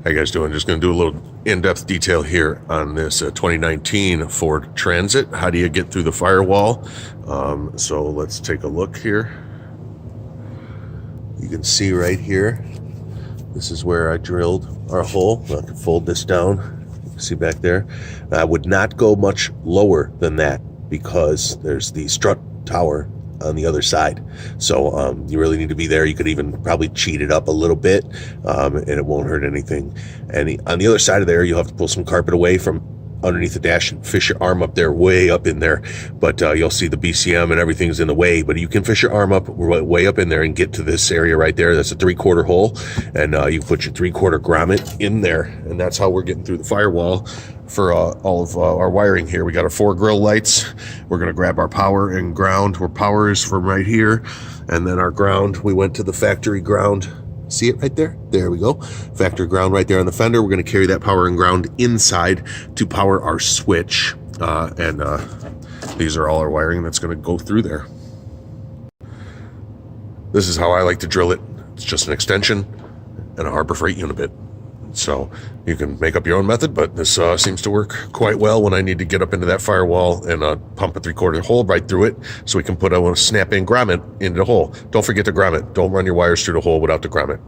How you guys doing? Just going to do a little in-depth detail here on this 2019 Ford Transit. How do you get through the firewall? So let's take a look here. You can see right here, this is where I drilled our hole. I can fold this down. See back there? I would not go much lower than that because there's the strut tower on the other side. So you really need to be there. You could even probably cheat it up a little bit and it won't hurt anything. And on the other side of there, you'll have to pull some carpet away from underneath the dash and fish your arm up there, way up in there. But you'll see the BCM and everything's in the way, but you can fish your arm up way up in there and get to this area right there. That's a 3/4 hole, and you put your 3/4 grommet in there, and that's how we're getting through the firewall for all of our wiring here. We got our 4 grill lights. We're going to grab our power and ground, where power is from right here, and then our ground, we went to the factory ground. See it right there? There we go. Factory ground right there on the fender. We're going to carry that power and ground inside to power our switch. These are all our wiring that's going to go through there. This is how I like to drill it. It's just an extension and a Harbor Freight unibit. So you can make up your own method, but this seems to work quite well when I need to get up into that firewall and pump a 3/4 hole right through it so we can put a snap-in grommet into the hole. Don't forget the grommet. Don't run your wires through the hole without the grommet.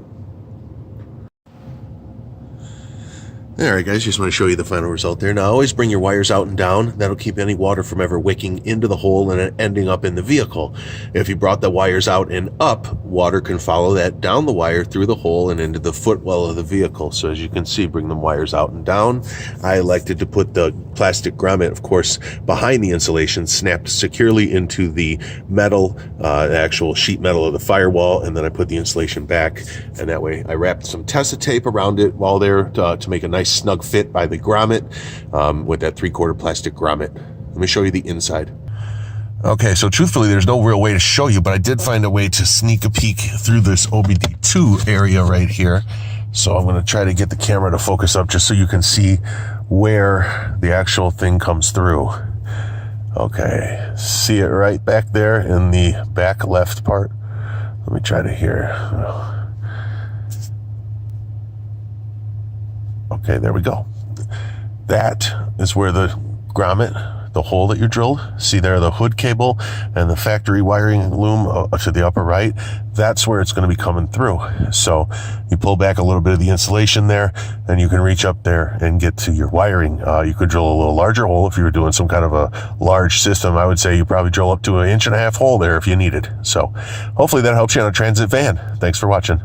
Alright guys, just want to show you the final result there. Now always bring your wires out and down. That'll keep any water from ever wicking into the hole and ending up in the vehicle. If you brought the wires out and up, water can follow that down the wire through the hole and into the footwell of the vehicle. So as you can see, bring them wires out and down. I elected to put the plastic grommet, of course, behind the insulation, snapped securely into the metal, the actual sheet metal of the firewall, and then I put the insulation back, and that way I wrapped some Tesa tape around it while there to make a nice snug fit by the grommet with that 3/4 plastic grommet. Let me show you the inside. Okay, so truthfully, there's no real way to show you, but I did find a way to sneak a peek through this OBD2 area right here. So I'm going to try to get the camera to focus up just so you can see where the actual thing comes through. Okay, see it right back there in the back left part. Let me try to hear. Okay, there we go. That is where the grommet, the hole that you drilled, see there the hood cable and the factory wiring loom to the upper right, that's where it's going to be coming through. So you pull back a little bit of the insulation there and you can reach up there and get to your wiring. You could drill a little larger hole if you were doing some kind of a large system. I would say you probably drill up to 1.5 inch hole there if you needed. So hopefully that helps you on a Transit van. Thanks for watching.